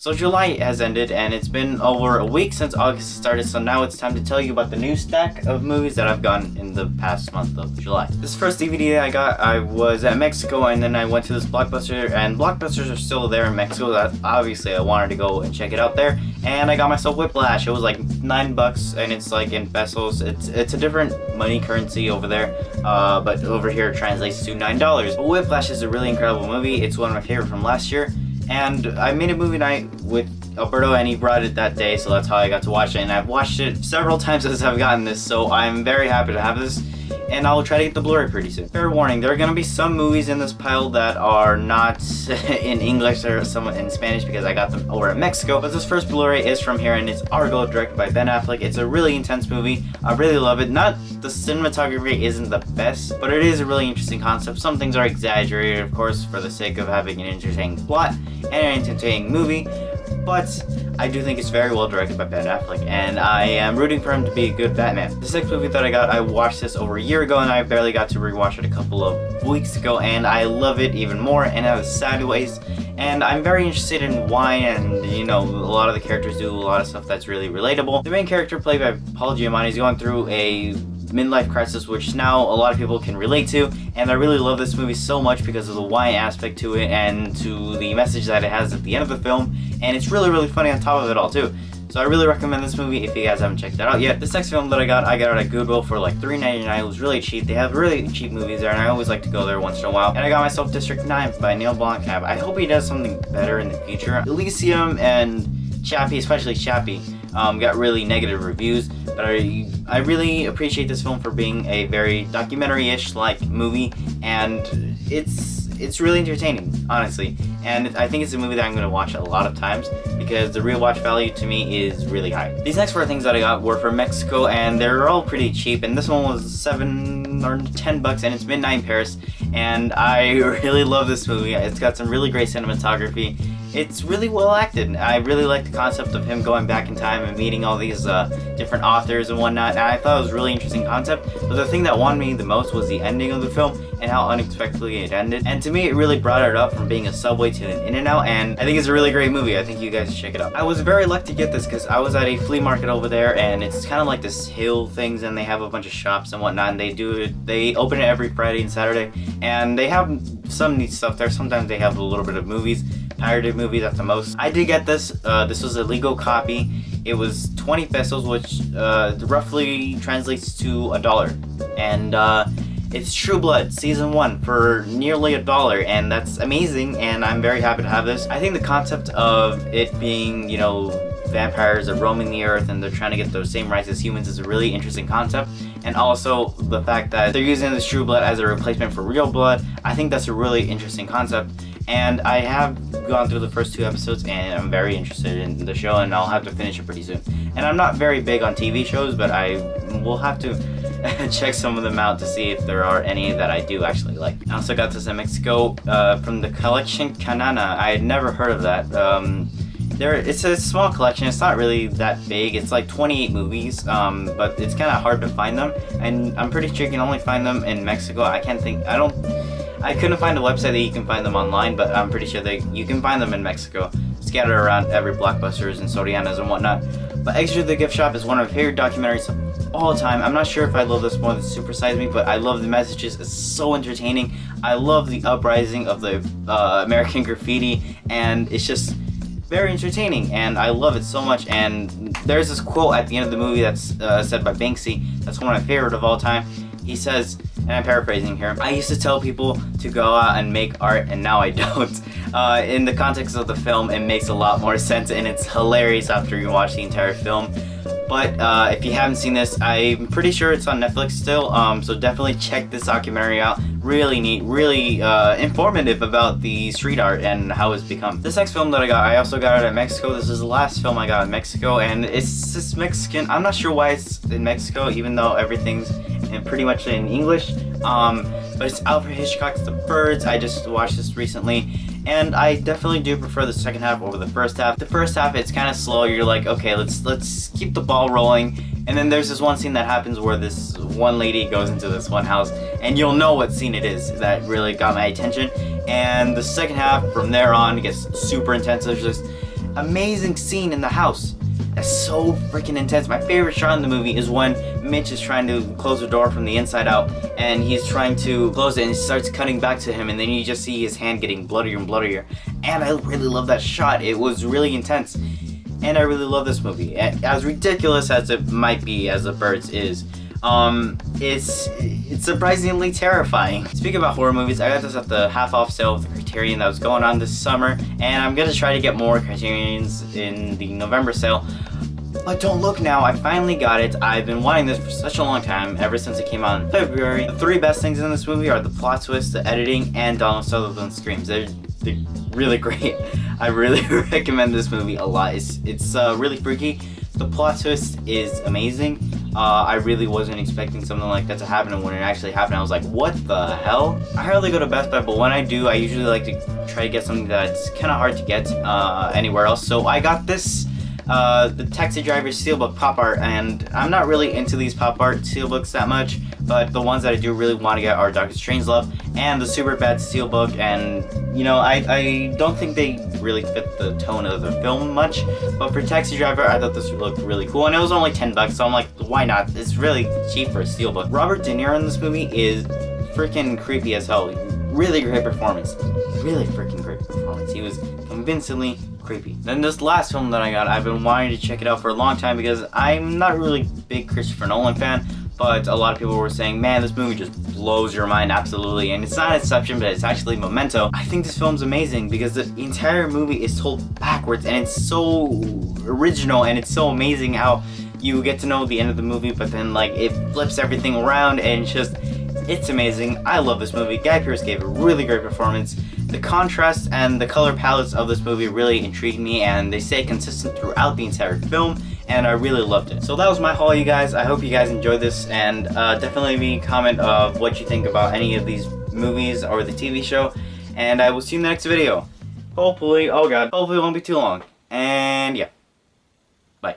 So July has ended and it's been over a week since August started, so now it's time to tell you about the new stack of movies that I've gotten in the past month of July. This first DVD I got, I was at Mexico and then I went to this Blockbuster, and Blockbusters are still there in Mexico. That obviously I wanted to go and check it out there, and I got myself Whiplash. It was like $9 and it's like in pesos. It's a different money currency over there, but over here it translates to $9. But Whiplash is a really incredible movie. It's one of my favorite from last year. And I made a movie night with Alberto and he brought it that day, so that's how I got to watch it. And I've watched it several times as I've gotten this, so I'm very happy to have this. And I'll try to get the Blu-ray pretty soon. Fair warning, there are going to be some movies in this pile that are not in English or some in Spanish because I got them over in Mexico. But this first Blu-ray is from here and it's Argo, directed by Ben Affleck. It's a really intense movie. I really love it. Not the cinematography isn't the best, but it is a really interesting concept. Some things are exaggerated, of course, for the sake of having an entertaining plot and an entertaining movie. But I do think it's very well directed by Ben Affleck, and I am rooting for him to be a good Batman. The next movie that I got, I watched this over a year ago, and I barely got to rewatch it a couple of weeks ago, and I love it even more, and it has sideways. And I'm very interested in why, and you know, a lot of the characters do a lot of stuff that's really relatable. The main character, played by Paul Giamatti, is going through a midlife crisis, which now a lot of people can relate to, and I really love this movie so much because of the why aspect to it and to the message that it has at the end of the film, and it's really funny on top of it all too. So I really recommend this movie if you guys haven't checked that out yet. This next film that I got it at Goodwill for like $3.99. It was really cheap. They have really cheap movies there, and I always like to go there once in a while. And I got myself District 9 by Neil Blomkamp. I hope he does something better in the future. Elysium and Chappie, especially Chappie, got really negative reviews, but I really appreciate this film for being a very documentary-ish like movie, and it's really entertaining, honestly. And I think it's a movie that I'm going to watch a lot of times because the rewatch value to me is really high. These next 4 things that I got were from Mexico, and they're all pretty cheap, and this one was $7 or $10 and it's Midnight in Paris, and I really love this movie. It's got some really great cinematography. It's really well acted. I really like the concept of him going back in time and meeting all these different authors and whatnot, and I thought it was a really interesting concept. But the thing that won me the most was the ending of the film and how unexpectedly it ended. And to me, it really brought it up from being a Subway to an In-N-Out, and I think it's a really great movie. I think you guys should check it out. I was very lucky to get this because I was at a flea market over there, and it's kind of like this hill things, and they have a bunch of shops and whatnot, and they open it every Friday and Saturday, and they have some neat stuff there. Sometimes they have a little bit of movies, pirated movies at the most. I did get this. This was a legal copy. It was 20 pesos, which roughly translates to $1. And it's True Blood Season 1 for nearly $1, and that's amazing, and I'm very happy to have this. I think the concept of it being, you know, vampires are roaming the earth and they're trying to get those same rights as humans is a really interesting concept. And also the fact that they're using this True Blood as a replacement for real blood, I think that's a really interesting concept. And I have gone through the first 2 episodes and I'm very interested in the show, and I'll have to finish it pretty soon. And I'm not very big on TV shows, but I will have to check some of them out to see if there are any that I do actually like. I also got this in Mexico from the collection Canana. I had never heard of that. It's a small collection. It's not really that big. It's like 28 movies, but it's kind of hard to find them, and I'm pretty sure you can only find them in Mexico. I couldn't find a website that you can find them online, but I'm pretty sure that you can find them in Mexico, scattered around every Blockbusters and Sorianas and whatnot. But Extra the Gift Shop is one of my favorite documentaries of all time. I'm not sure if I love this more than Super Size Me, but I love the messages. It's so entertaining. I love the uprising of the American graffiti, and it's just very entertaining, and I love it so much. And there's this quote at the end of the movie that's said by Banksy. That's one of my favorite of all time. He says, and I'm paraphrasing here, "I used to tell people to go out and make art, and now I don't." In the context of the film, it makes a lot more sense, and it's hilarious after you watch the entire film. But if you haven't seen this, I'm pretty sure it's on Netflix still, so definitely check this documentary out. Really neat, really informative about the street art and how it's become. This next film that I also got it in Mexico. This is the last film I got in Mexico, and it's just Mexican. I'm not sure why it's in Mexico, even though everything's pretty much in English. But it's Alfred Hitchcock's The Birds. I just watched this recently, and I definitely do prefer the second half over the first half. The first half, it's kind of slow. You're like, okay, let's keep the ball rolling. And then there's this one scene that happens where this one lady goes into this one house, and you'll know what scene it is that really got my attention. And the second half, from there on, gets super intense. There's just amazing scene in the house. That's so freaking intense. My favorite shot in the movie is when Mitch is trying to close the door from the inside out, and he's trying to close it and it starts cutting back to him, and then you just see his hand getting bloodier and bloodier. And I really love that shot. It was really intense. And I really love this movie. As ridiculous as it might be as The Birds is, it's surprisingly terrifying. Speaking about horror movies, I got this at the half off sale of the Criterion that was going on this summer, and I'm gonna try to get more Criterions in the November sale. But don't look now, I finally got it. I've been wanting this for such a long time, ever since it came out in February. The three best things in this movie are the plot twist, the editing, and Donald Sutherland's screams. They're really great. I really recommend this movie a lot. It's really freaky. The plot twist is amazing. I really wasn't expecting something like that to happen, and when it actually happened, I was like, what the hell? I hardly go to Best Buy, but when I do, I usually like to try to get something that's kind of hard to get anywhere else. So I got this, the Taxi Driver Steelbook pop art, and I'm not really into these pop art steelbooks that much, but the ones that I do really want to get are Doctor Strangelove and the Superbad Steelbook, and you know, I don't think they really fit the tone of the film much, but for Taxi Driver, I thought this looked really cool, and it was only $10, so I'm like, why not? It's really cheap for a steelbook. Robert De Niro in this movie is freaking creepy as hell. Really great performance. Really freaking great performance. He was convincingly creepy. Then this last film that I got, I've been wanting to check it out for a long time because I'm not really a big Christopher Nolan fan, but a lot of people were saying, man, this movie just blows your mind absolutely. And it's not Inception, but it's actually Memento. I think this film's amazing because the entire movie is told backwards, and it's so original, and it's so amazing how you get to know the end of the movie, but then like it flips everything around, and it's amazing. I love this movie. Guy Pearce gave a really great performance. The contrast and the color palettes of this movie really intrigued me, and they stay consistent throughout the entire film, and I really loved it. So that was my haul, you guys. I hope you guys enjoyed this, and definitely leave me a comment of what you think about any of these movies or the TV show, and I will see you in the next video. Hopefully, oh god, hopefully it won't be too long. And yeah, bye.